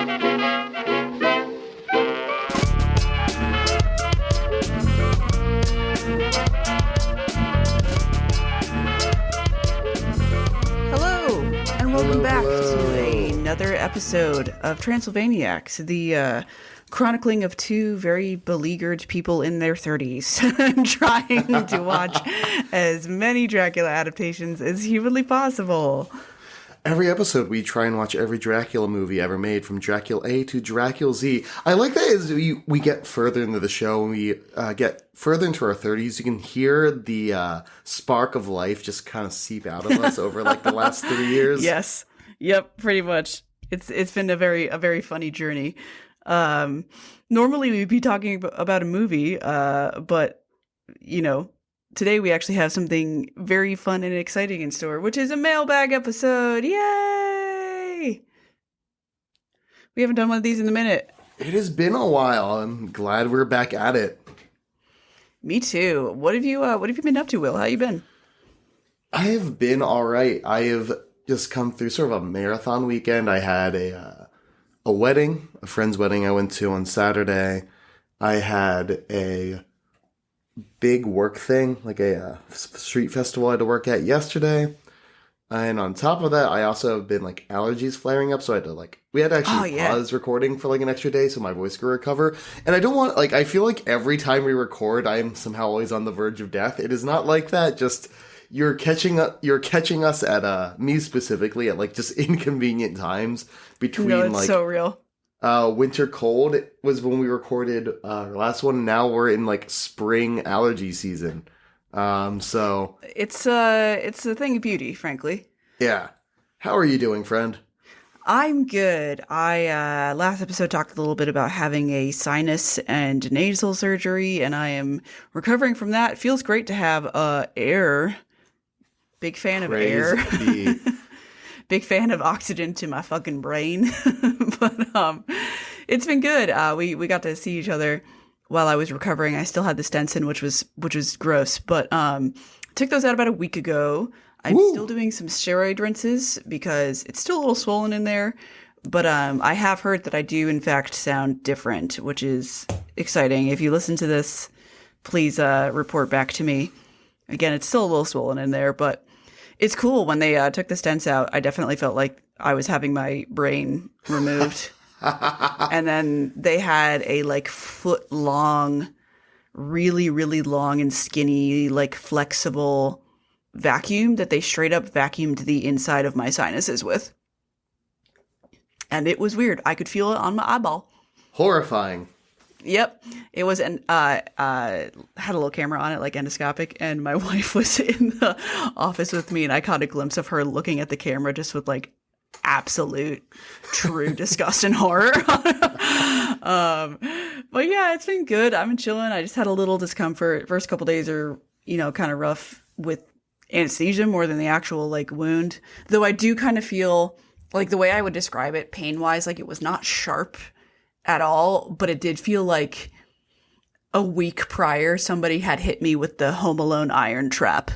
Another episode of Transylvaniacs, the chronicling of two very beleaguered people in their 30s trying to watch as many Dracula adaptations as humanly possible. Every episode, we try and watch every Dracula movie ever made, from Dracula A to Dracula Z. I like that as we get further into the show, and we get further into our 30s, you can hear the spark of life just kind of seep out of us over like the last 3 years. Yes. Yep, pretty much. It's been a very funny journey. Normally we'd be talking about a movie, but you know, today we actually have something very fun and exciting in store, which is a mailbag episode. Yay! We haven't done one of these in a minute. It has been a while. I'm glad we're back at it. Me too. What have you been up to, Will? How you been? I have been all right. I have just come through sort of a marathon weekend. I had a wedding, a friend's wedding I went to on Saturday. I had a big work thing, like a street festival I had to work at yesterday. And on top of that, I also have been like allergies flaring up. So I had to we had to actually pause recording for like an extra day so my voice could recover. And I don't want, I feel like every time we record, I am somehow always on the verge of death. It is not like that. Just you're catching us at me specifically at like just inconvenient times between it's so real. Winter cold was when we recorded our last one. Now we're in like spring allergy season. So it's a thing of beauty, frankly. Yeah. How are you doing, friend? I'm good. I last episode talked a little bit about having a sinus and nasal surgery, and I am recovering from that. It feels great to have air. Big fan of air. Big fan of oxygen to my fucking brain. But it's been good. We got to see each other while I was recovering. I still had the stents in, which was gross. But took those out about a week ago. I'm still doing some steroid rinses because it's still a little swollen in there. But I have heard that I do, in fact, sound different, which is exciting. If you listen to this, please report back to me. Again, it's still a little swollen in there, but it's cool. When they took the stents out, I definitely felt like I was having my brain removed. And then they had a foot long, really, really long and skinny, flexible vacuum that they straight up vacuumed the inside of my sinuses with. And it was weird. I could feel it on my eyeball. Horrifying. Yep. It was had a little camera on it, endoscopic, and my wife was in the office with me, and I caught a glimpse of her looking at the camera just with absolute true disgust and horror. But yeah, it's been good. I've been chilling. I just had a little discomfort. First couple days are, kind of rough with anesthesia more than the actual wound. Though I do kind of feel the way I would describe it pain wise, it was not sharp at all, but it did feel like a week prior somebody had hit me with the Home Alone iron trap.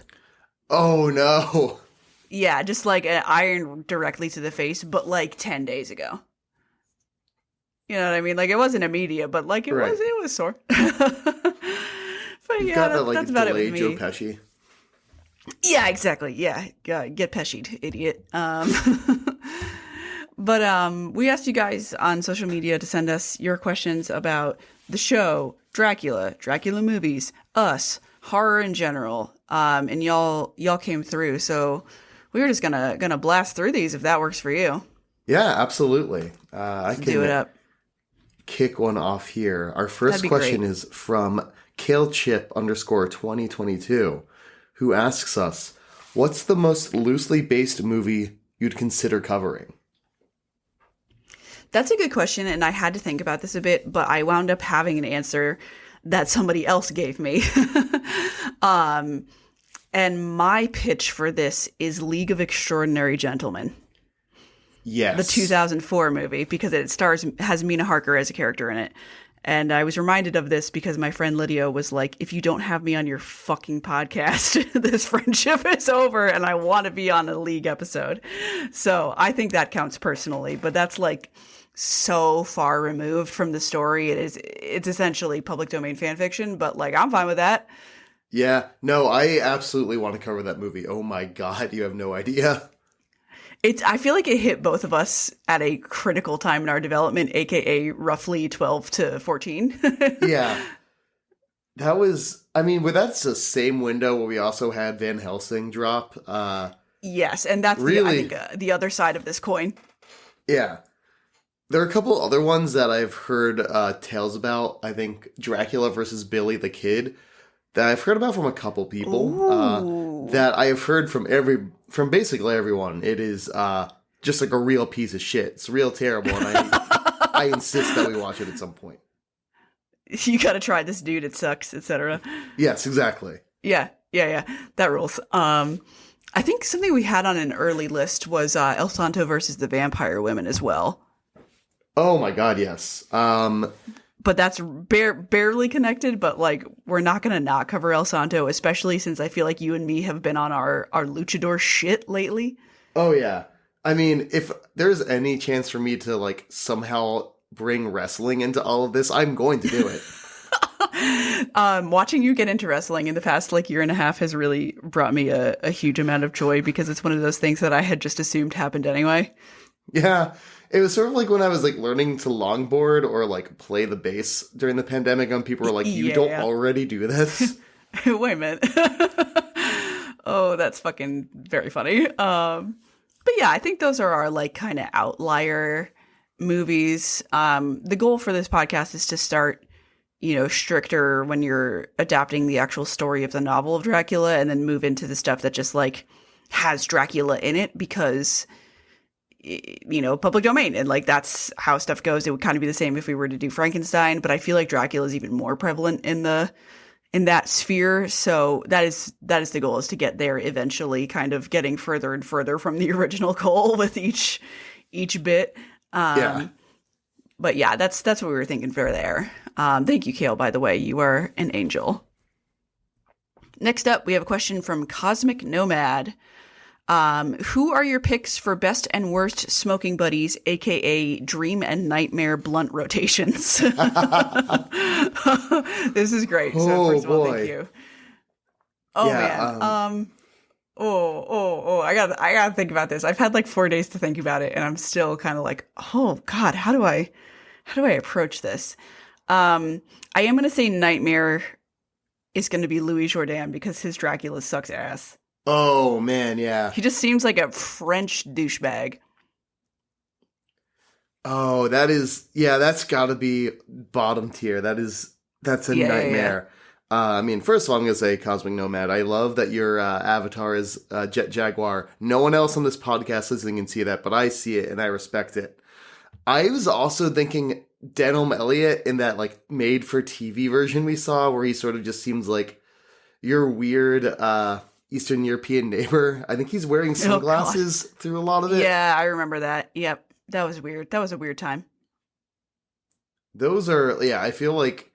Oh no. Yeah, just an iron directly to the face, but 10 days ago. You know what I mean? It wasn't immediate, but it was sore. But You've got that's about it with me. Joe Pesci. Yeah, exactly. Yeah, get Pesci'd, idiot. But we asked you guys on social media to send us your questions about the show, Dracula, Dracula movies, us, horror in general, and y'all came through. So we were just gonna blast through these if that works for you. Yeah, absolutely. I can do it up. Kick one off here. Our first question is from KaleChip_2022, who asks us, "What's the most loosely based movie you'd consider covering?" That's a good question, and I had to think about this a bit, but I wound up having an answer that somebody else gave me. And my pitch for this is League of Extraordinary Gentlemen. Yes. The 2004 movie, because it has Mina Harker as a character in it. And I was reminded of this because my friend Lydia was like, if you don't have me on your fucking podcast, this friendship is over and I want to be on a League episode. So I think that counts personally, but that's so far removed from the story. It's essentially public domain fan fiction, but like I'm fine with that. Yeah, no, I absolutely want to cover that movie. Oh my God, you have no idea. I feel like it hit both of us at a critical time in our development, aka roughly 12 to 14. Yeah, that was, I mean, but that's the same window where we also had Van Helsing drop. Yes, and that's I Really, think the other side of this coin. yeah. There are a couple other ones that I've heard tales about. I think Dracula versus Billy the Kid that I've heard about from a couple people. Ooh. That I have heard from basically everyone. It is just like a real piece of shit. It's real terrible, and I insist that we watch it at some point. You gotta try this, dude. It sucks, etc. Yes, exactly. Yeah, yeah, yeah. That rules. I think something we had on an early list was El Santo versus the Vampire Women as well. Oh my God, yes. But that's barely connected. But like, we're not gonna not cover El Santo, especially since I feel like you and me have been on our luchador shit lately. Oh yeah. I mean, if there's any chance for me to like somehow bring wrestling into all of this, I'm going to do it. Watching you get into wrestling in the past like year and a half has really brought me a huge amount of joy because it's one of those things that I had just assumed happened anyway. Yeah. It was sort of like when I was like learning to longboard or like play the bass during the pandemic and people were like, you don't already do this? Wait a minute. Oh, that's fucking very funny. But yeah, I think those are our like kind of outlier movies. The goal for this podcast is to start, stricter when you're adapting the actual story of the novel of Dracula and then move into the stuff that just like has Dracula in it because public domain. And like, that's how stuff goes. It would kind of be the same if we were to do Frankenstein, but I feel like Dracula is even more prevalent in that sphere. So that is the goal, is to get there eventually, kind of getting further and further from the original goal with each bit. Yeah. But yeah, that's what we were thinking for there. Thank you, Kale, by the way. You are an angel. Next up, we have a question from Cosmic Nomad. Who are your picks for best and worst smoking buddies, aka dream and nightmare blunt rotations? This is great. So first of all, thank you. Oh yeah, man. I gotta think about this. I've had like 4 days to think about it, and I'm still kind of like, oh God, how do I approach this? I am gonna say nightmare is gonna be Louis Jourdan because his Dracula sucks ass. Oh man, yeah. He just seems like a French douchebag. Oh, that's gotta be bottom tier. That's a nightmare. Yeah. I mean, first of all, I'm gonna say Cosmic Nomad. I love that your avatar is Jet Jaguar. No one else on this podcast listening can see that, but I see it and I respect it. I was also thinking Denholm Elliott in that like made for TV version we saw, where he sort of just seems like your weird Eastern European neighbor. I think he's wearing sunglasses through a lot of it. Yeah, I remember that. Yep. That was weird. That was a weird time. I feel like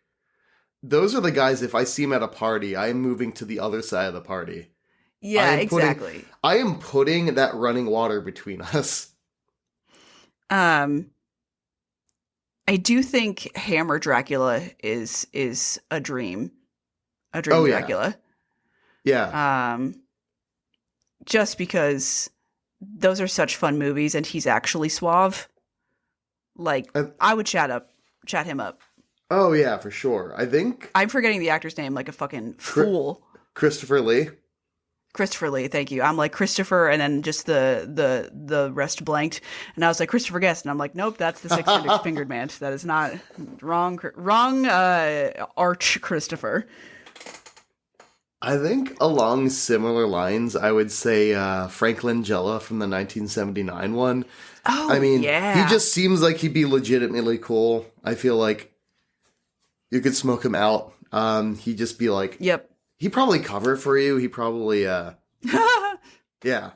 those are the guys, if I see them at a party, I am moving to the other side of the party. Yeah, exactly. I am putting that running water between us. I do think Hammer Dracula is a dream. A dream Dracula. Yeah. Just because those are such fun movies and he's actually suave. Like, I would chat him up. Oh yeah, for sure. I think I'm forgetting the actor's name like a fucking fool. Christopher Lee. Christopher Lee, thank you. I'm like Christopher, and then just the rest blanked, and I was like Christopher Guest, and I'm like, nope, that's the six-fingered man. That is not wrong. Arch Christopher. I think along similar lines, I would say Frank Langella from the 1979 one. Oh, I mean, yeah. He just seems like he'd be legitimately cool. I feel like you could smoke him out. He'd just be like, yep. He'd probably cover for you. He probably, yeah. No,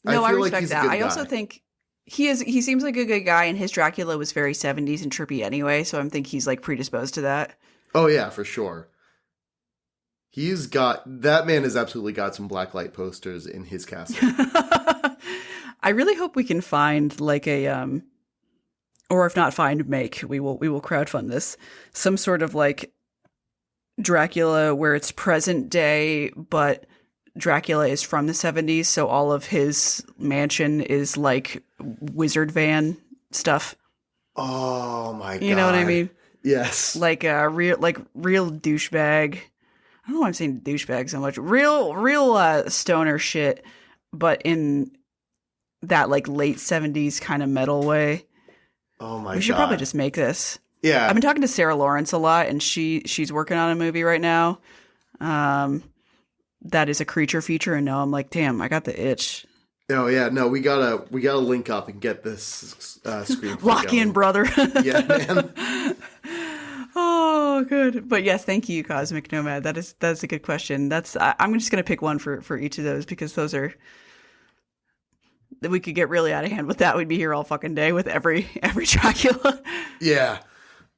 I respect that. I also think he seems like a good guy, and his Dracula was very 70s and trippy anyway, so I think he's like predisposed to that. Oh yeah, for sure. That man has absolutely got some blacklight posters in his castle. I really hope we can find like a or if not find, make. We will crowdfund this. Some sort of like Dracula where it's present day, but Dracula is from the 70s, so all of his mansion is like wizard van stuff. Oh my god. You know what I mean? Yes. Like a real douchebag. I don't know why I'm saying douchebag so much. Real stoner shit, but in that like late 70s kind of metal way. Oh my god. We should probably just make this. Yeah. I've been talking to Sarah Lawrence a lot, and she's working on a movie right now. That is a creature feature, and now I'm like, damn, I got the itch. Oh yeah, no, we gotta link up and get this screen. Lock in, brother. Yeah, man. Oh, good. But yes, thank you, Cosmic Nomad. That's a good question. I'm just gonna pick one for each of those because those are. We could get really out of hand with that. We'd be here all fucking day with every Dracula. Yeah.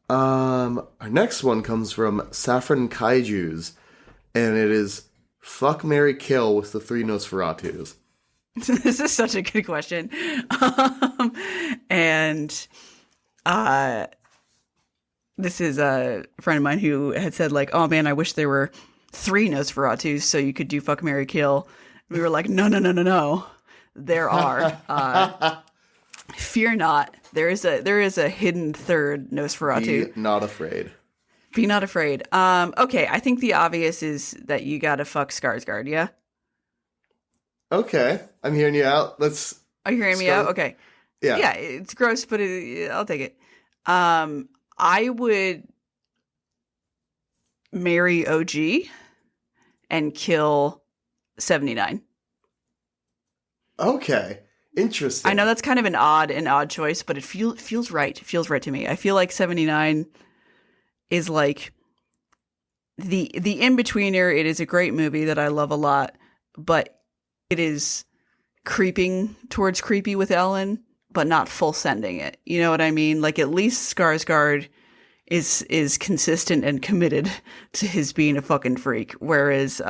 Our next one comes from Saffron Kaijus, and it is fuck, marry, kill with the 3 Nosferatus. This is such a good question. And this is a friend of mine who had said like, oh man, I wish there were 3 Nosferatus so you could do fuck, marry, kill. We were like, no. There are. Fear not. There is a hidden third Nosferatu. Be not afraid. Be not afraid. Okay, I think the obvious is that you gotta fuck Skarsgård, yeah? Okay, I'm hearing you out. Are you hearing me out? Okay. Yeah. Yeah, it's gross, but I'll take it. I would marry OG and kill 79. Okay. Interesting. I know that's kind of an odd choice, but it feels right. It feels right to me. I feel like 79 is like the in-betweener. It is a great movie that I love a lot, but it is creeping towards creepy with Ellen, but not full sending it. You know what I mean? Like at least Skarsgård is consistent and committed to his being a fucking freak, whereas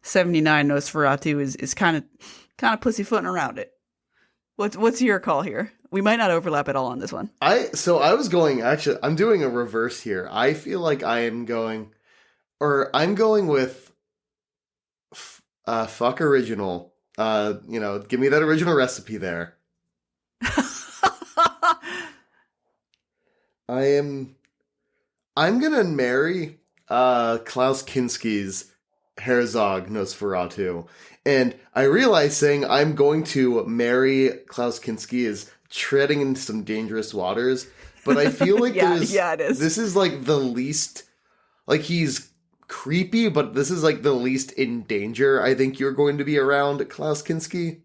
79 Nosferatu is kind of pussyfooting around it. What's your call here? We might not overlap at all on this one. I'm doing a reverse here. I feel like I'm going with fuck original. Give me that original recipe there. I'm gonna marry Klaus Kinski's Herzog Nosferatu. And I realize saying I'm going to marry Klaus Kinski is treading into some dangerous waters, but I feel like it is. This is like the least, like he's creepy, but this is like the least in danger I think you're going to be around Klaus Kinski.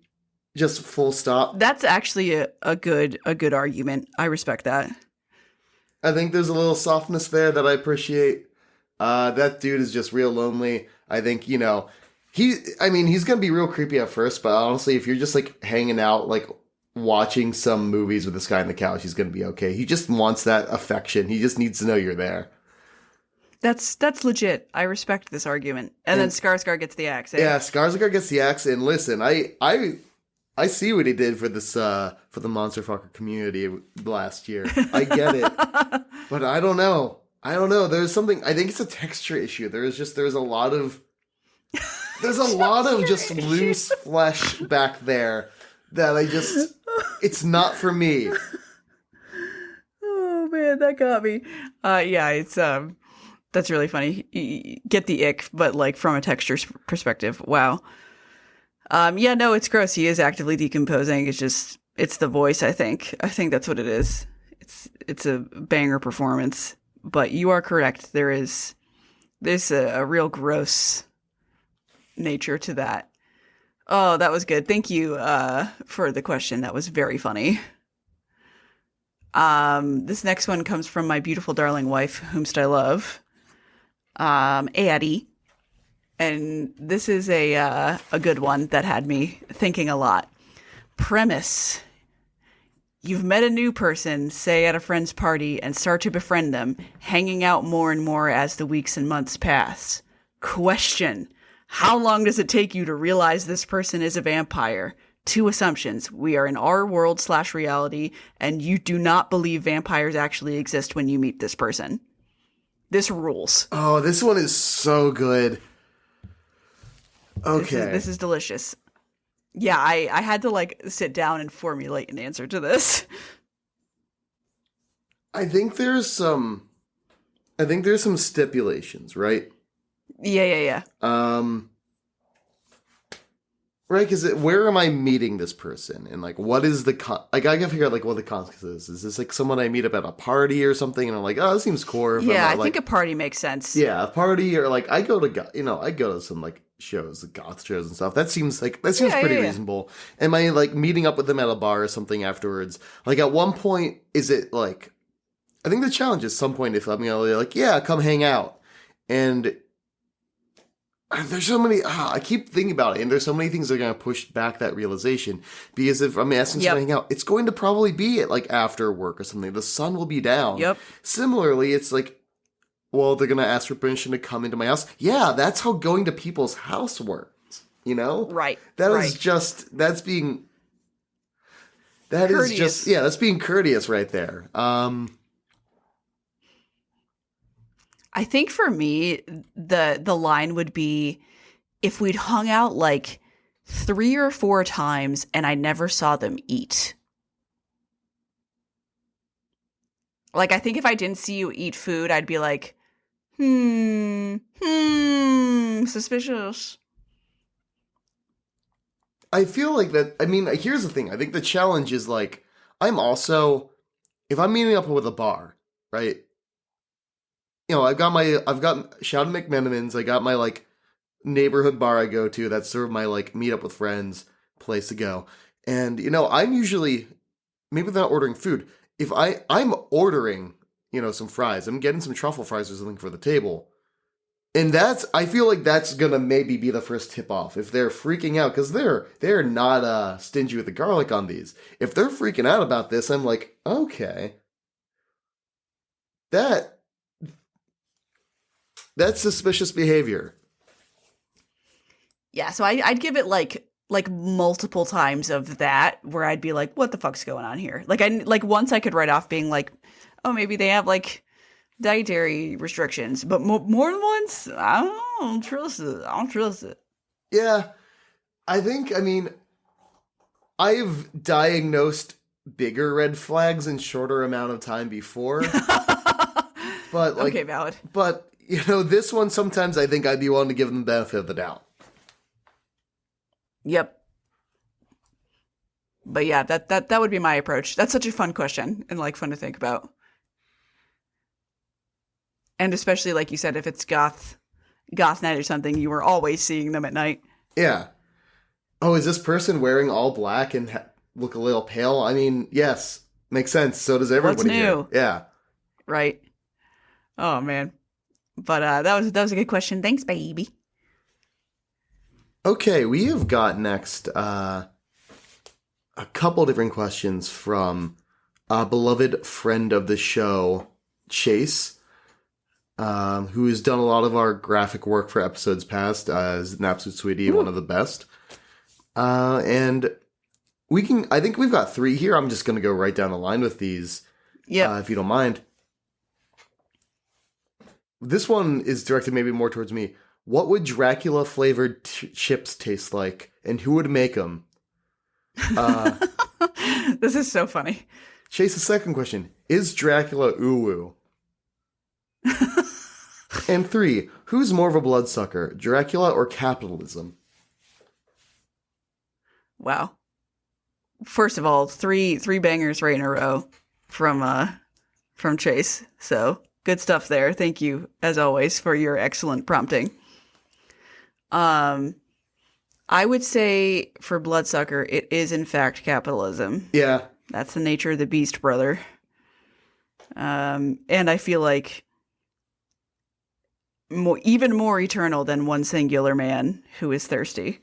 Just full stop. That's actually a good argument. I respect that. I think there's a little softness there that I appreciate. That dude is just real lonely. I think, he's going to be real creepy at first, but honestly, if you're just, like, hanging out, like, watching some movies with this guy on the couch, he's going to be okay. He just wants that affection. He just needs to know you're there. That's legit. I respect this argument. And then Skarsgård gets the axe. Eh? Yeah, Skarsgård gets the axe. And listen, I see what he did for this, for the Monster Fucker community last year. I get it. But I don't know. There's something, I think it's a texture issue. There's a lot of just loose flesh back there that it's not for me. Oh man, that got me. Yeah, it's, that's really funny. You get the ick, but like from a texture perspective. Wow. Yeah, no, it's gross. He is actively decomposing. It's the voice, I think. I think that's what it is. It's a banger performance. But you are correct. There's a real gross nature to that. Oh, that was good. Thank you for the question. That was very funny. This next one comes from my beautiful darling wife, whomst I love, Addie. And this is a good one that had me thinking a lot. Premise. You've met a new person, say at a friend's party, and start to befriend them, hanging out more and more as the weeks and months pass. Question. How long does it take you to realize this person is a vampire? two assumptions. We are in our world / reality, and you do not believe vampires actually exist when you meet this person. This rules. Oh, this one is so good. Okay. This is delicious. Yeah, I had to like sit down and formulate an answer to this. I think there's some stipulations, right? Yeah. Right, because where am I meeting this person? And, like, what is the... I gotta figure out, like, what the context is. Is this, like, someone I meet up at a party or something? And I'm like, oh, this seems core. Yeah, I think a party makes sense. Yeah, a party, or, like, I go to some, like, shows, goth shows and stuff. That seems pretty reasonable. Am I, like, meeting up with them at a bar or something afterwards? Like, at one point, is it, like... I think the challenge is some point if I'm like, yeah, come hang out. And... there's so many, I keep thinking about it, and there's so many things that are going to push back that realization. Because if I'm asking someone to hang out, it's going to probably be at, like, after work or something. The sun will be down. Yep. Similarly, it's like, well, they're going to ask for permission to come into my house. Yeah, that's how going to people's house works, you know? Right. That's being courteous right there. I think for me, the line would be if we'd hung out like 3 or 4 times and I never saw them eat. Like, I think if I didn't see you eat food, I'd be like, suspicious. I feel like that, I mean, here's the thing. I think the challenge is, like, if I'm meeting up with a bar, right? You know, I've got Shout and McMenamins. I got my, like, neighborhood bar I go to. That's sort of my, like, meet up with friends place to go. And, you know, I'm usually, maybe they're not ordering food. If I'm ordering, you know, some fries, I'm getting some truffle fries or something for the table. And I feel like that's gonna maybe be the first tip off. If they're freaking out, because they're not stingy with the garlic on these. If they're freaking out about this, I'm like, okay. That's suspicious behavior. Yeah, so I'd give it like multiple times of that where I'd be like, what the fuck's going on here? Like once I could write off being like, oh, maybe they have like dietary restrictions, but more than once, I don't trust it. Yeah, I mean, I've diagnosed bigger red flags in shorter amount of time before. But like, okay, valid. But you know, this one sometimes I think I'd be willing to give them the benefit of the doubt. Yep. But yeah, that would be my approach. That's such a fun question and like fun to think about. And especially like you said, if it's goth night or something, you were always seeing them at night. Yeah. Oh, is this person wearing all black and look a little pale? I mean, yes, makes sense. So does everybody. What's new? Here. Yeah. Right. Oh man. But that was a good question. Thanks, baby. Okay, we have got next a couple different questions from a beloved friend of the show, Chase, who has done a lot of our graphic work for episodes past, is an absolute sweetie, one of the best. And I think we've got 3 here. I'm just going to go right down the line with these, if you don't mind. This one is directed maybe more towards me. What would Dracula-flavored chips taste like, and who would make them? This is so funny. Chase's second question, is Dracula uwu? And 3, who's more of a bloodsucker, Dracula or capitalism? Wow. First of all, three bangers right in a row from Chase. So good stuff there. Thank you, as always, for your excellent prompting. I would say for bloodsucker, it is in fact capitalism. Yeah. That's the nature of the beast, brother. And I feel like even more eternal than one singular man who is thirsty.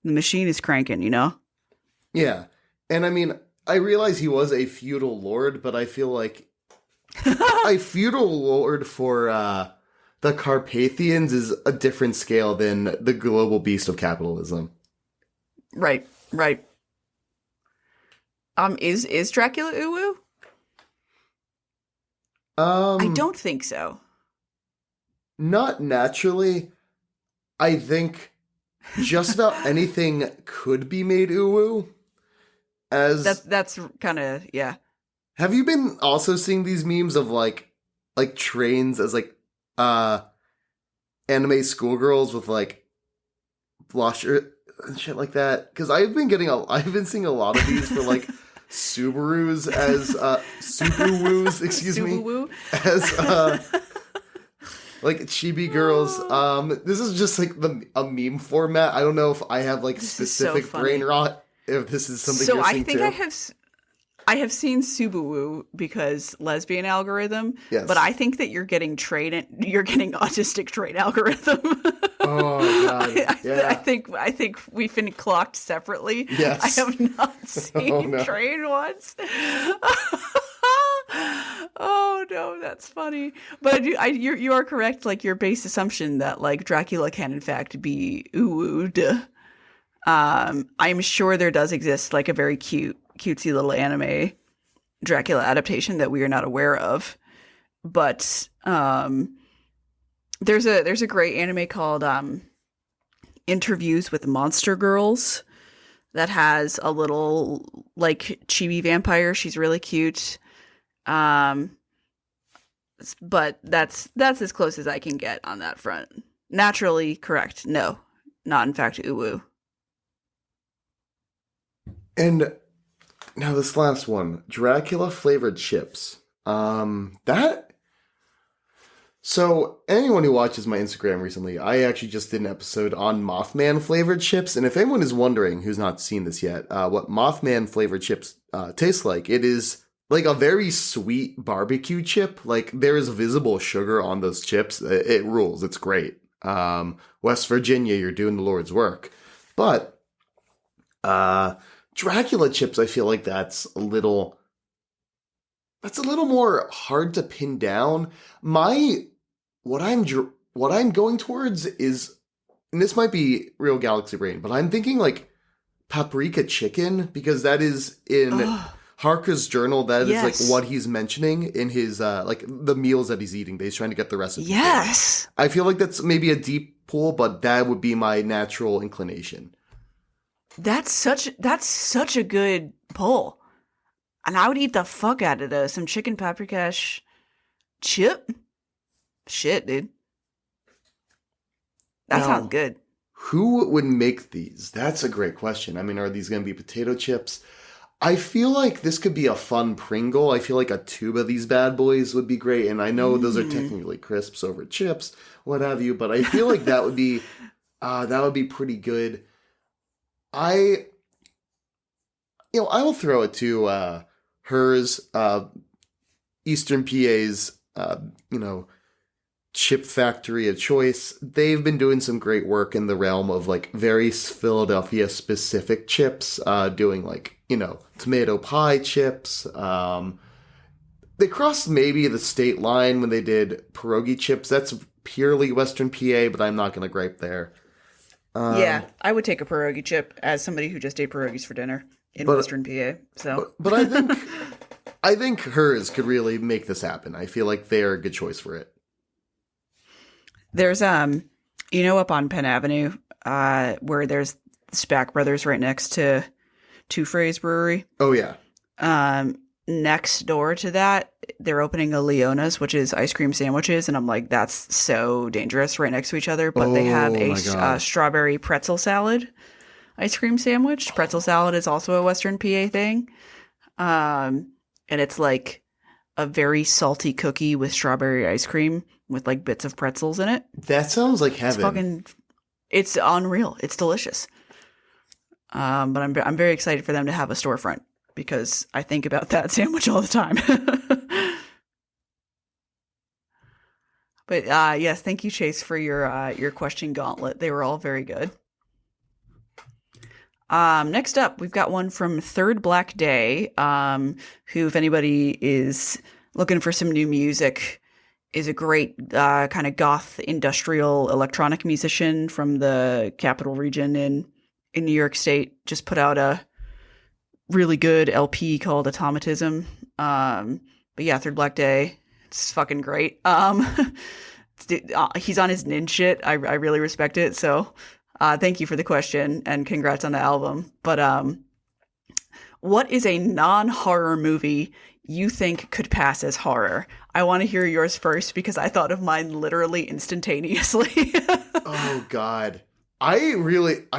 The machine is cranking, you know? Yeah. And I mean, I realize he was a feudal lord, but I feel like a feudal lord for, the Carpathians is a different scale than the global beast of capitalism. Right. Is Dracula uwu? I Um, don't think so. Not naturally. I think just about anything could be made uwu. As That's kind of yeah. have you been also seeing these memes of like trains as like uh anime schoolgirls with like blusher and shit like that? Because I've been seeing a lot of these for like Subarus as Subaruus, excuse me, Subaru. as like chibi girls. This is just like a meme format. I don't know if I have like This is so specific brain funny. rot. If this is something So you're I seeing think too. I have seen Subaru because lesbian algorithm, but Yes. I think that you're getting autistic train algorithm. Oh god. I Yeah. think we've been clocked separately. I Yes. have not Oh seen no. train once. Oh no, that's funny. But you are correct. Like your base assumption that like Dracula can in fact be uwooed. I'm sure there does exist like a very cutesy little anime Dracula adaptation that we are not aware of. But there's a great anime called Interviews with Monster Girls that has a little like chibi vampire. She's really cute. Um, but that's as close as I can get on that front. Naturally correct. No, not in fact uwu. And now this last one, Dracula flavored chips. That. So anyone who watches my Instagram recently, I actually just did an episode on Mothman flavored chips, and if anyone is wondering who's not seen this yet, what Mothman flavored chips taste like, it is like a very sweet barbecue chip. Like there is visible sugar on those chips. It rules. It's great. West Virginia, you're doing the Lord's work, but Dracula chips, I feel like that's a little more hard to pin down. My what I'm going towards is, and this might be real galaxy brain, but I'm thinking like paprika chicken because that is in Oh, Harker's journal. That is like yes. what he's mentioning in his like the meals that he's eating. That he's trying to get the recipe for. Yes. I feel like that's maybe a deep pool, but that would be my natural inclination. That's such a good pull. And I would eat the fuck out of those. Some chicken paprikash chip? Shit, dude. That sounds Now, good. who would make these? That's a great question. I mean, are these going to be potato chips? I feel like this could be a fun Pringle. I feel like a tube of these bad boys would be great. And I know those are Mm. technically crisps over chips, what have you, but I feel like that would be pretty good. I I will throw it to hers, Eastern PA's you know, chip factory of choice. They've been doing some great work in the realm of like very Philadelphia specific chips, doing like, tomato pie chips. They crossed maybe the state line when they did pierogi chips. That's purely Western PA, but I'm not going to gripe there. Yeah, Um, I would take a pierogi chip as somebody who just ate pierogies for dinner in but Western PA. So but I think hers could really make this happen. I feel like they're a good choice for it. there's up on Penn Avenue, where there's Spack Brothers right next to Two Phrase Brewery. Oh yeah. Next door to that, they're opening a Leona's, which is ice cream sandwiches, and I'm like, that's so dangerous, right next to each other. But they have Oh a my god. strawberry pretzel salad ice cream sandwich. Pretzel salad is also a Western PA thing, and it's like a very salty cookie with strawberry ice cream with like bits of pretzels in it. That sounds like It's heaven. it's unreal. It's delicious. But I'm very excited for them to have a storefront because I think about that sandwich all the time. But yes, thank you, Chase, for your question gauntlet. They were all very good. Next up, we've got one from Third Black Day, who, if anybody is looking for some new music, is a great kind of goth industrial electronic musician from the Capital Region in New York State. Just put out a really good LP called Automatism. But yeah, Third Black Day, it's fucking great. He's on his nin shit. I really respect it. So, thank you for the question and congrats on the album. But what is a non-horror movie you think could pass as horror? I want to hear yours first because I thought of mine literally instantaneously. Oh God. I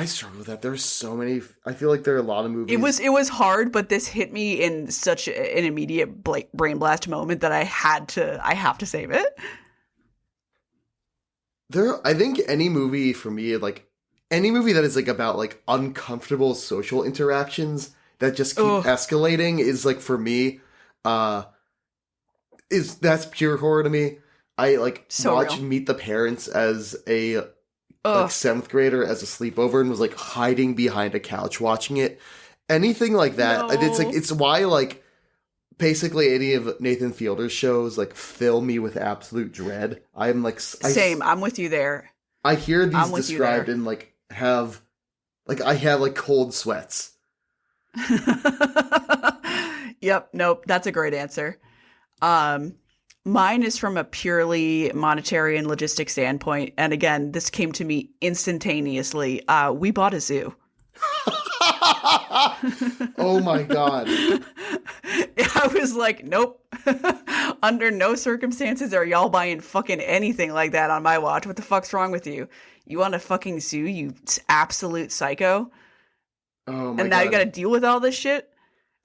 struggle with that. There's so many. I feel like there are a lot of movies. It was hard, but this hit me in such an immediate brain blast moment that I have to save it. I think any movie for me, like any movie that is like about like uncomfortable social interactions that just keep escalating is like for me, that's pure horror to me. I like watch real. Meet the Parents as a like seventh grader as a sleepover and was like hiding behind a couch watching it. Anything like that. No. It's why like basically any of Nathan Fielder's shows like fill me with absolute dread. I'm like same. I'm with you there. I hear these described and like I have like cold sweats. Yep. Nope. That's a great answer. Mine is from a purely monetary and logistic standpoint. And again, this came to me instantaneously. We bought a zoo. Oh my God. I was like, nope. Under no circumstances are y'all buying fucking anything like that on my watch. What the fuck's wrong with you? You want a fucking zoo, you absolute psycho? Oh my And now God. you gotta deal with all this shit?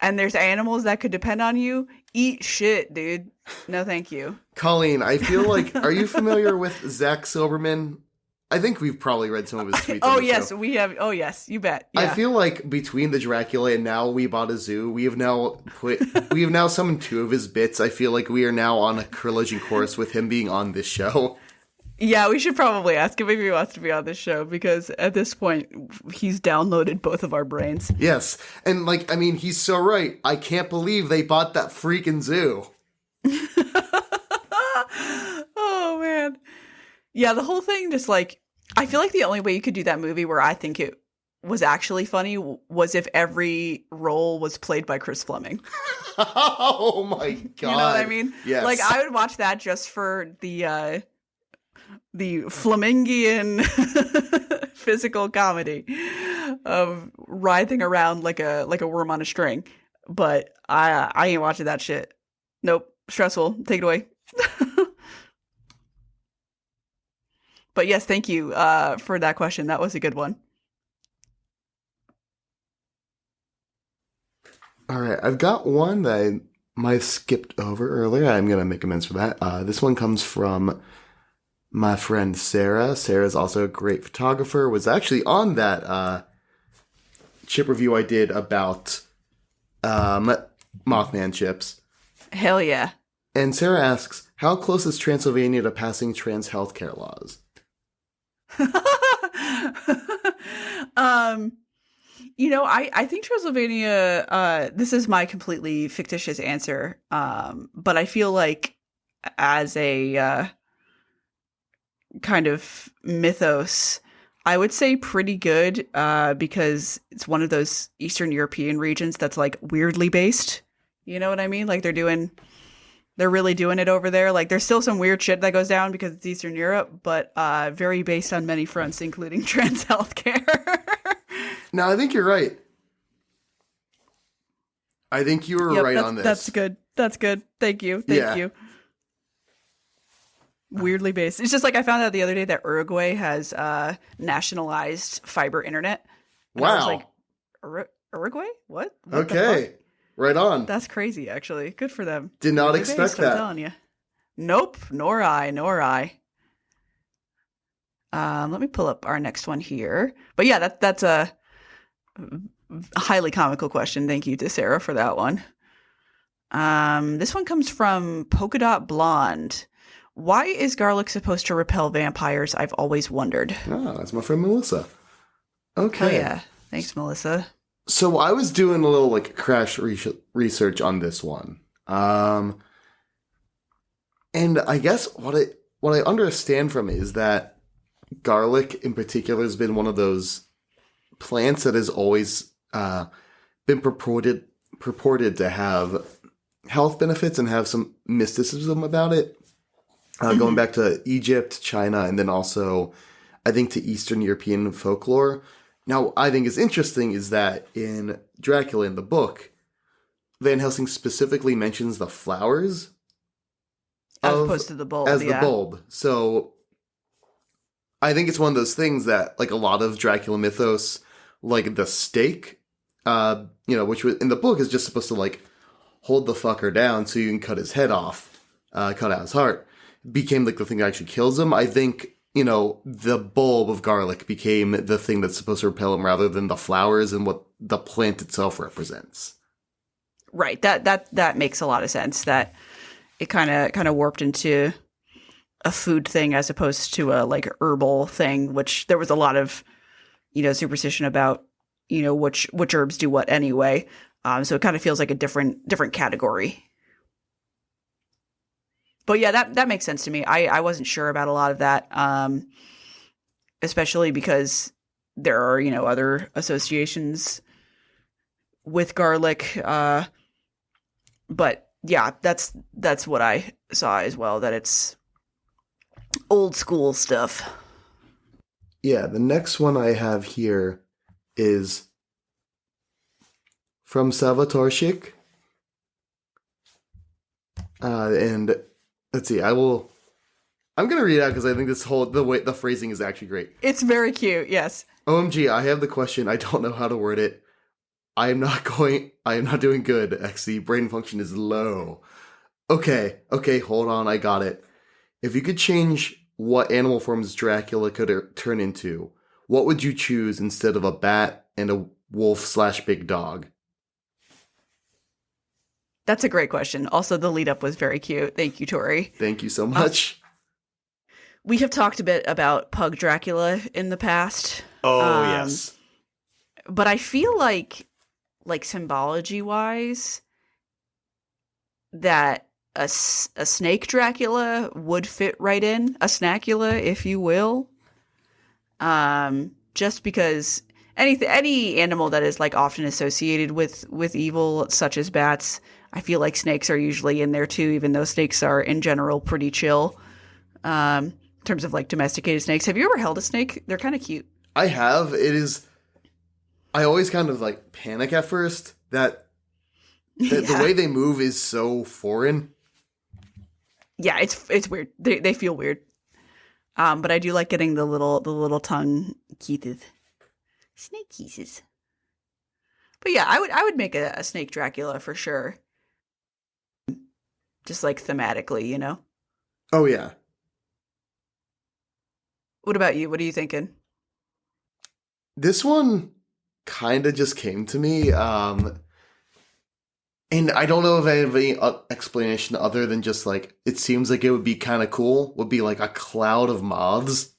And there's animals that could depend on you? Eat shit, dude. No, thank you. Colleen, I feel like, are you familiar with Zach Silberman? I think we've probably read some of his tweets. Oh, yes, we have. Oh, yes, you bet. Yeah. I feel like between the Dracula and now We Bought a Zoo, we have now summoned two of his bits. I feel like we are now on a collision course with him being on this show. Yeah, we should probably ask him if he wants to be on this show because at this point, he's downloaded both of our brains. Yes, and like, I mean, he's so right. I can't believe they bought that freaking zoo. Oh, man. Yeah, the whole thing just like, I feel like the only way you could do that movie where I think it was actually funny was if every role was played by Chris Fleming. Oh my God. You know what I mean? Yes. Like, I would watch that just for the Flemingian physical comedy of writhing around like a worm on a string. But I ain't watching that shit. Nope. Stressful. Take it away. But yes, thank you for that question. That was a good one. All right, I've got one that I might have skipped over earlier. I'm going to make amends for that. This one comes from my friend Sarah. Sarah's also a great photographer, was actually on that chip review I did about Mothman chips. Hell yeah. And Sarah asks, how close is Transylvania to passing trans healthcare laws? I think Transylvania, this is my completely fictitious answer, but I feel like as a kind of mythos, I would say pretty good because it's one of those Eastern European regions that's like weirdly based. You know what I mean? Like they're really doing it over there. Like there's still some weird shit that goes down because it's Eastern Europe, but very based on many fronts, including trans healthcare. No, I think you're right. I think you were right on this. That's good. That's good. Thank you. Thank you. Weirdly based. It's just like I found out the other day that Uruguay has nationalized fiber internet. And wow. I was like, Uruguay? What Okay. Right on. That's crazy, actually. Good for them. Did not Weirdly expect based, that. I'm telling you. Nope. Nor I. Let me pull up our next one here. But yeah, that's a highly comical question. Thank you to Sarah for that one. This one comes from Polka Dot Blonde. Why is garlic supposed to repel vampires? I've always wondered. Oh, that's my friend Melissa. Okay. Oh yeah. Thanks, Melissa. So I was doing a little like crash research on this one. And I guess what I understand from it is that garlic in particular has been one of those plants that has always been purported to have health benefits and have some mysticism about it, going back to Egypt, China, and then also, I think, to Eastern European folklore. Now, I think is interesting is that in Dracula, in the book, Van Helsing specifically mentions the flowers As opposed to the bulb, as the bulb. So I think it's one of those things that, like a lot of Dracula mythos, like the stake, which in the book is just supposed to like hold the fucker down so you can cut his head off, cut out his heart, became like the thing that actually kills him. I think, the bulb of garlic became the thing that's supposed to repel him rather than the flowers and what the plant itself represents. Right. That makes a lot of sense. That it kind of warped into a food thing as opposed to a like herbal thing, which there was a lot of, superstition about, which herbs do what anyway. So it kind of feels like a different category. But yeah, that makes sense to me. I wasn't sure about a lot of that, especially because there are, other associations with garlic. But yeah, that's what I saw as well, that it's old school stuff. Yeah, the next one I have here is from Salvatore Schick. And let's see, I'm going to read it out because I think the phrasing is actually great. It's very cute, yes. OMG, I have the question. I don't know how to word it. I am not doing good, XC. Brain function is low. Okay, hold on, I got it. If you could change what animal forms Dracula could turn into, what would you choose instead of a bat and a wolf/big dog? That's a great question. Also, the lead up was very cute. Thank you, Tori. Thank you so much. We have talked a bit about Pug Dracula in the past. Oh, yes. But I feel like symbology wise, that a snake Dracula would fit right in, a snacula, if you will. Just because any animal that is like often associated with evil, such as bats, I feel like snakes are usually in there too, even though snakes are in general pretty chill. In terms of like domesticated snakes. Have you ever held a snake? They're kind of cute. I have. I always kind of like panic at first that the way they move is so foreign. Yeah, it's weird. They feel weird. But I do like getting the little tongue keethed. Snake kisses. But yeah, I would make a snake Dracula for sure. Just like thematically, Oh yeah. What about you? What are you thinking? This one kind of just came to me. And I don't know if I have any explanation other than just like, it seems like it would be kind of cool. Would be like a cloud of moths.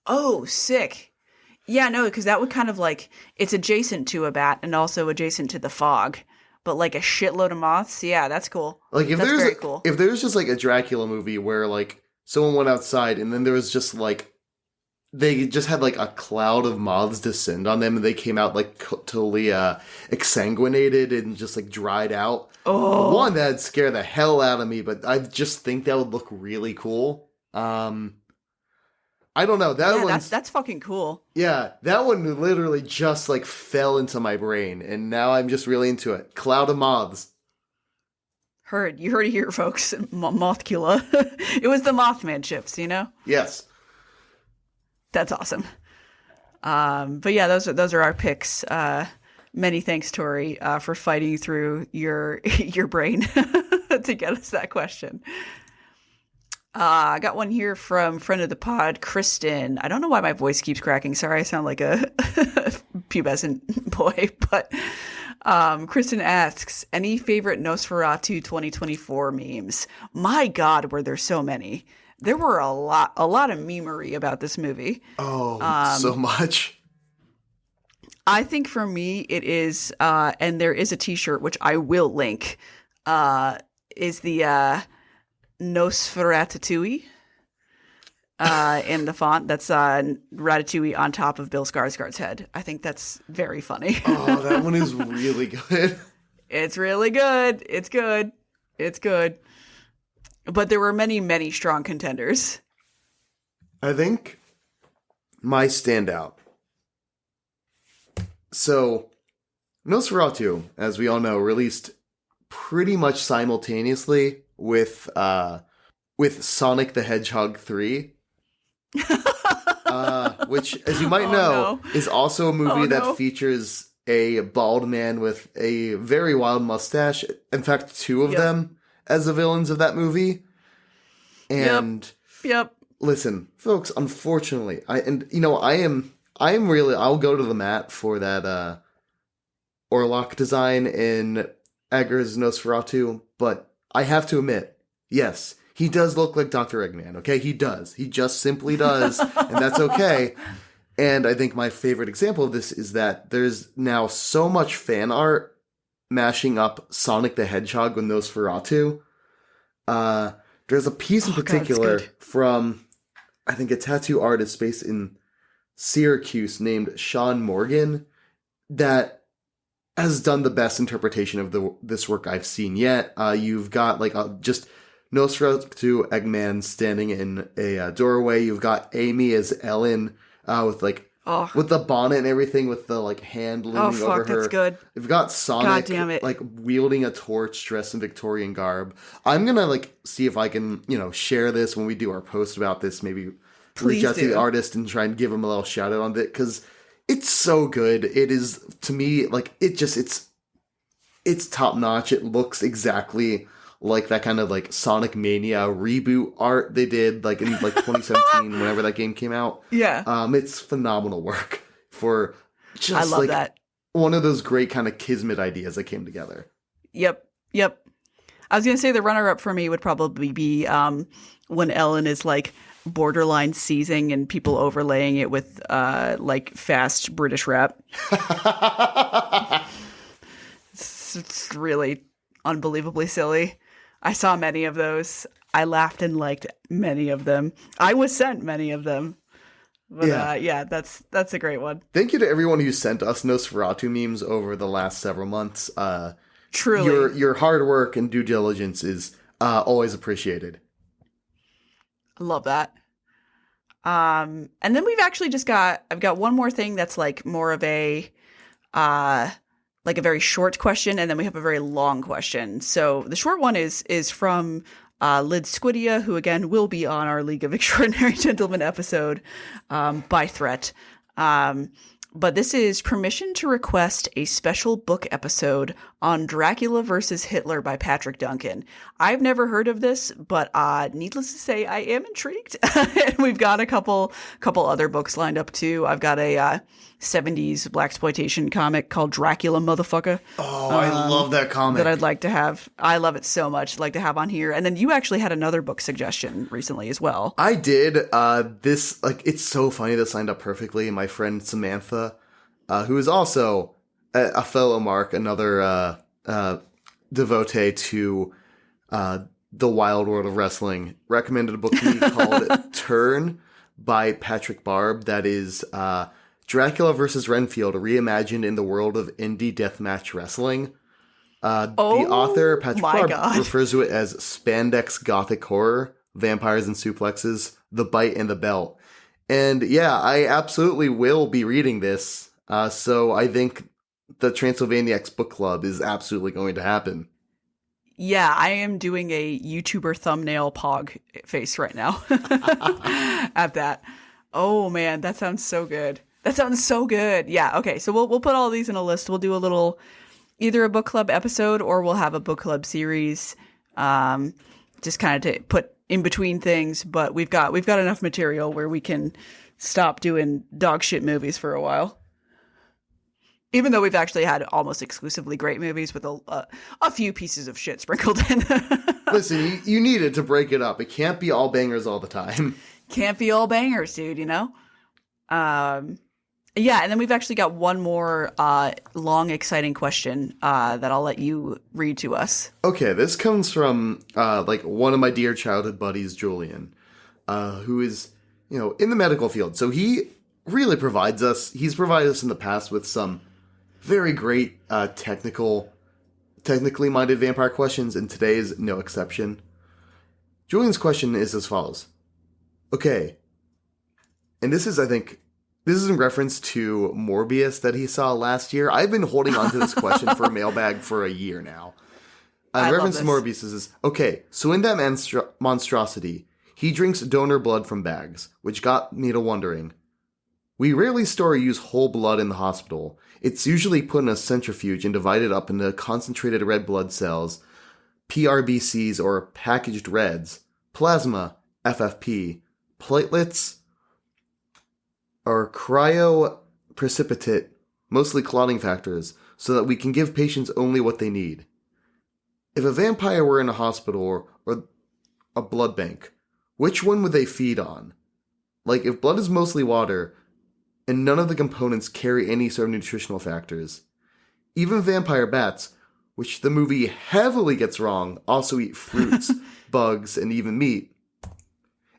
Oh, sick. Yeah, no, because that would kind of like, it's adjacent to a bat and also adjacent to the fog. But like a shitload of moths, yeah, that's cool. Like if that's there's very cool. If there's just like a Dracula movie where like someone went outside and then there was just like, they just had like a cloud of moths descend on them and they came out like totally exsanguinated and just like dried out. Oh. One, that'd scare the hell out of me, but I just think that would look really cool. I don't know. That's fucking cool. Yeah, that one literally just like fell into my brain and now I'm just really into it. Cloud of moths. You heard it here, folks. Mothcula. It was the Mothman chips, Yes. That's awesome. But yeah, those are our picks. Many thanks, Tori, for fighting through your brain to get us that question. I got one here from friend of the pod, Kristen. I don't know why my voice keeps cracking. Sorry, I sound like a pubescent boy. But Kristen asks, any favorite Nosferatu 2024 memes? My God, were there so many. There were a lot of memery about this movie. Oh, so much. I think for me it is, and there is a t-shirt, which I will link, is the Nosferatu. in the font. That's Ratatouille on top of Bill Skarsgård's head. I think that's very funny. Oh, that one is really good. It's really good. It's good. It's good. But there were many, many strong contenders. I think my standout. So, Nosferatu, as we all know, released pretty much simultaneously with Sonic the Hedgehog 3. Which, as you might know, is also a movie that features a bald man with a very wild mustache. In fact, two of them as the villains of that movie. And listen, folks, unfortunately, I'll go to the mat for that Orlok design in Eggers' Nosferatu, but I have to admit, yes, he does look like Dr. Eggman, okay? He does. He just simply does, and that's okay. And I think my favorite example of this is that there's now so much fan art mashing up Sonic the Hedgehog with Nosferatu. There's a piece in particular from, I think, a tattoo artist based in Syracuse named Sean Morgan that has done the best interpretation of this work I've seen yet. You've got just Nosferatu Eggman standing in a doorway. You've got Amy as Ellen with the bonnet and everything, with the hand looming over her. That's good. You've got Sonic wielding a torch, dressed in Victorian garb. I'm gonna see if I can share this when we do our post about this. Maybe reach out to the artist and try and give him a little shout out on it, because it's so good. It is, to me, it's top notch. It looks exactly like that kind of Sonic Mania reboot art they did in 2017 whenever that game came out. Yeah. It's phenomenal work for just I love that. One of those great kind of kismet ideas that came together. Yep. I was gonna say the runner up for me would probably be when Ellen is borderline seizing and people overlaying it with fast British rap. It's really unbelievably silly. I saw many of those. I laughed and liked many of them. I was sent many of them. But that's a great one. Thank you to everyone who sent us Nosferatu memes over the last several months. Truly. Your hard work and due diligence is always appreciated. I love that. And then I've got one more thing that's more of a a very short question, and then we have a very long question. So the short one is from Lyd Squidia, who again will be on our League of Extraordinary Gentlemen episode by threat. But this is permission to request a special book episode on Dracula versus Hitler by Patrick Duncan. I've never heard of this, but needless to say, I am intrigued. And we've got a couple other books lined up too. I've got a 70s blaxploitation comic called Dracula, Motherfucker. Oh, I love that comic. That I'd like to have. I love it so much. I'd like to have on here. And then you actually had another book suggestion recently as well. I did. It's so funny that signed up perfectly. My friend Samantha, who is also a fellow Mark, another devotee to the wild world of wrestling, recommended a book to me called Turn by Patrick Barb. That is Dracula versus Renfield, reimagined in the world of indie deathmatch wrestling. The author, Patrick Barb, refers to it as spandex gothic horror, vampires and suplexes, the bite and the belt. And yeah, I absolutely will be reading this. So I think the Transylvaniacs Book Club is absolutely going to happen. Yeah, I am doing a YouTuber thumbnail pog face right now at that. Oh man, that sounds so good. That sounds so good. Yeah, okay. So we'll put all these in a list. We'll do a little, either a book club episode or we'll have a book club series. Just kind of to put in between things, but we've got enough material where we can stop doing dog shit movies for a while. Even though we've actually had almost exclusively great movies with a few pieces of shit sprinkled in. Listen, you needed to break it up. It can't be all bangers all the time. Can't be all bangers, dude, Yeah, and then we've actually got one more long, exciting question that I'll let you read to us. Okay, this comes from one of my dear childhood buddies, Julian, who is in the medical field. So he really he's provided us in the past with some very great technically minded vampire questions, and today is no exception. Julian's question is as follows. Okay, and this is in reference to Morbius that he saw last year. I've been holding on to this question for a mailbag for a year now. In reference to Morbius is, okay, so in that monstrosity, he drinks donor blood from bags, which got me to wondering. We rarely store or use whole blood in the hospital. It's usually put in a centrifuge and divided up into concentrated red blood cells, PRBCs or packaged reds, plasma, FFP, platelets, or cryoprecipitate, mostly clotting factors, so that we can give patients only what they need. If a vampire were in a hospital or a blood bank, which one would they feed on? Like, if blood is mostly water, and none of the components carry any sort of nutritional factors, even vampire bats, which the movie heavily gets wrong, also eat fruits, bugs, and even meat.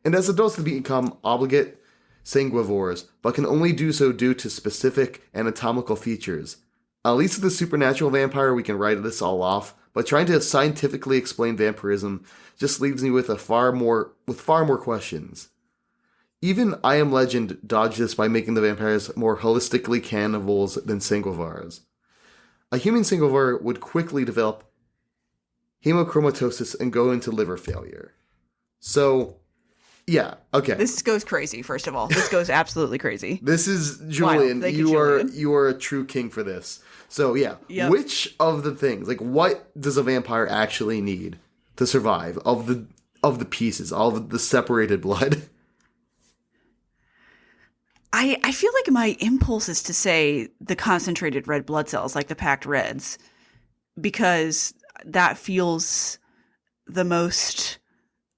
And as adults, they become obligate sanguivores, but can only do so due to specific anatomical features. At least with the supernatural vampire, we can write this all off, but trying to scientifically explain vampirism just leaves me with far more questions. Even I Am Legend dodged this by making the vampires more holistically cannibals than sanguivores. A human sanguivore would quickly develop hemochromatosis and go into liver failure. So, yeah, okay. This goes crazy, first of all. This goes absolutely crazy. This is Julian. Julian. You are a true king for this. So, yeah, Yep. Which of the things, like what does a vampire actually need to survive of the pieces, all of the separated blood? I feel like my impulse is to say the concentrated red blood cells, like the packed reds, because that feels the most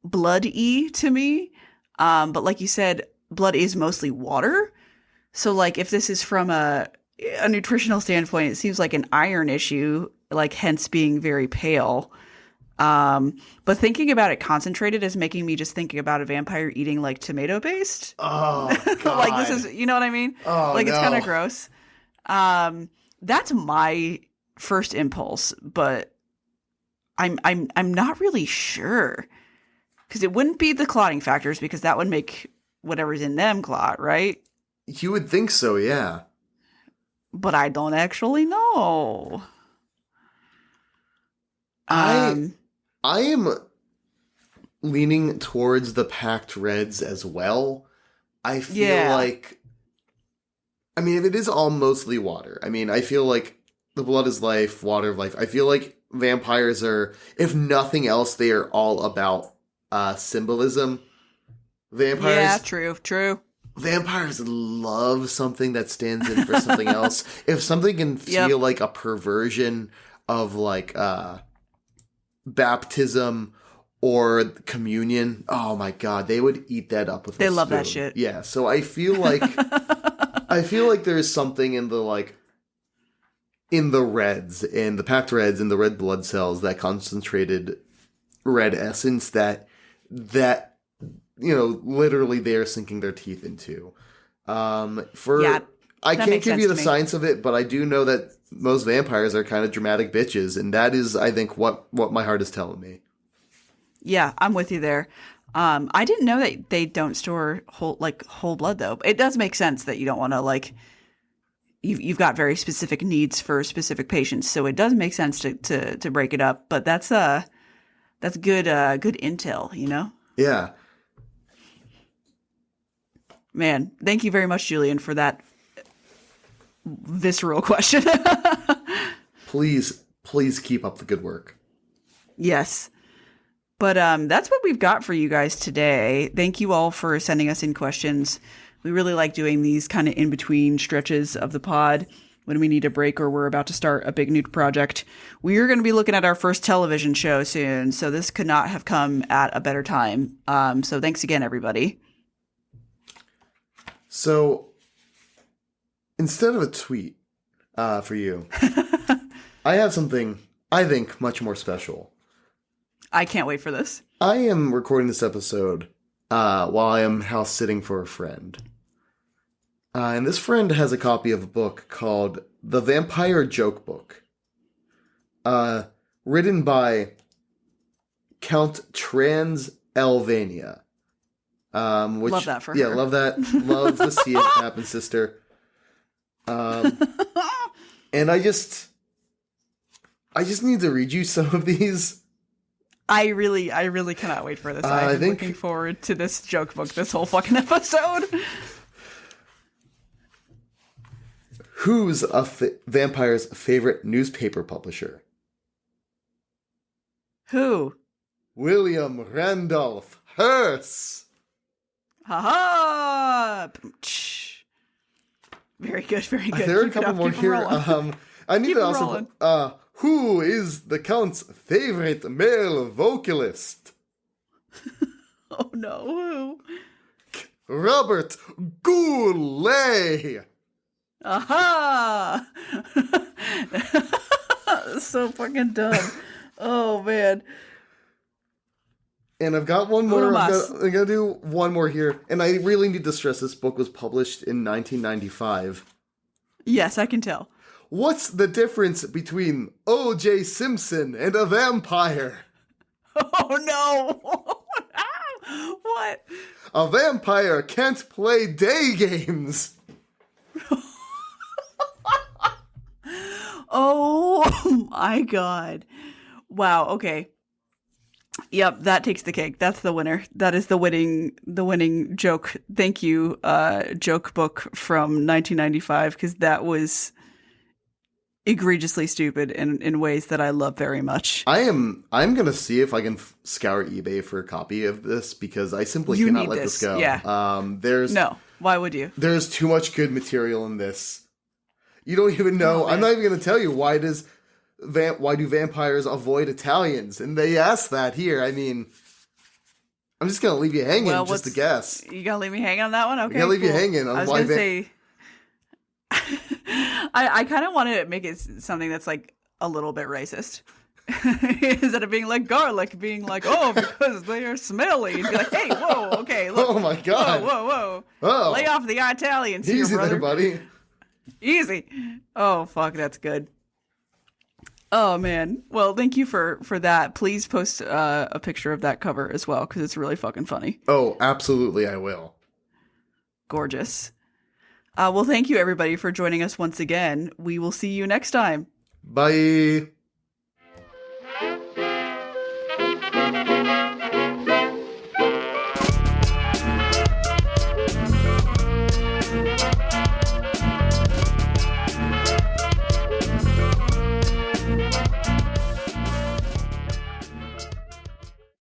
blood-y to me. But like you said, blood is mostly water. So like if this is from a nutritional standpoint, it seems like an iron issue, like hence being very pale. But thinking about it concentrated is making me just thinking about a vampire eating like tomato paste. Oh, God. Like this is, you know what I mean? Oh, like no. It's kind of gross. That's my first impulse, but I'm not really sure because it wouldn't be the clotting factors because that would make whatever's in them clot, right? You would think so, yeah. But I don't actually know. I am leaning towards the packed reds as well. I feel like, I mean, if it is all mostly water, I mean, I feel like the blood is life, water of life. I feel like vampires are, if nothing else, they are all about symbolism. Vampires. Yeah, true. Vampires love something that stands in for something else. If something can feel like a perversion of like baptism or communion, oh my God, they would eat that up with. They love that shit. Yeah, so I feel like there's something in the reds, in the packed reds, in the red blood cells, that concentrated red essence that literally they are sinking their teeth into. I can't give you the science of it, but I do know that most vampires are kind of dramatic bitches, and that is, I think, what my heart is telling me. Yeah, I'm with you there. I didn't know that they don't store whole blood though. It does make sense that you don't want to you've got very specific needs for specific patients, so it does make sense to break it up. But that's good intel, you know? Yeah. Man, thank you very much, Julian, for that visceral question. Please keep up the good work. Yes. But that's what we've got for you guys today. Thank you all for sending us in questions. We really like doing these kind of in-between stretches of the pod when we need a break or we're about to start a big new project. We are going to be looking at our first television show soon, so this could not have come at a better time. So thanks again, everybody. So instead of a tweet for you, I have something I think much more special. I can't wait for this. I am recording this episode while I am house sitting for a friend. And this friend has a copy of a book called The Vampire Joke Book, written by Count Transylvania. Which, love that for yeah, her. love that. Love to see it happen, sister. And I just need to read you some of these. I really cannot wait for this. I've been looking forward to this joke book this whole fucking episode. Who's a vampire's favorite newspaper publisher? Who? William Randolph Hearst. Ha-ha! Very good, very good. There are a couple more here. I need to also... who is the Count's favorite male vocalist? Oh no, who? Robert Goulet. Aha! So fucking dumb. Oh man. And I've got one more. I'm gonna do one more here, and I really need to stress this book was published in 1995. Yes, I can tell. What's the difference between O.J. Simpson and a vampire? Oh no! What? A vampire can't play day games. Oh my god. Wow, okay. Yep, that takes the cake. That's the winner. That is the winning joke. Thank you, joke book from 1995, because that was egregiously stupid in ways that I love very much. I'm gonna see if I can scour eBay for a copy of this, because I simply cannot let this go. Yeah. No. Why would you? There's too much good material in this. You don't even know. I'm not even gonna tell you why do vampires avoid Italians? And they ask that here. I mean, I'm just gonna leave you hanging just to guess. You gonna leave me hanging on that one? Okay. I'm gonna leave you hanging on I was why gonna say I kind of want to make it something that's like a little bit racist. Instead of being like garlic, being like, oh, because they are smelly. And be like, hey, whoa, okay, look. Oh my god. Whoa. Oh. Lay off the Italians here, Easy brother. there, buddy. Easy. Oh, fuck, that's good. Oh, man. Well, thank you for that. Please post a picture of that cover as well, because it's really fucking funny. Oh, absolutely, I will. Gorgeous. Well, thank you, everybody, for joining us once again. We will see you next time. Bye.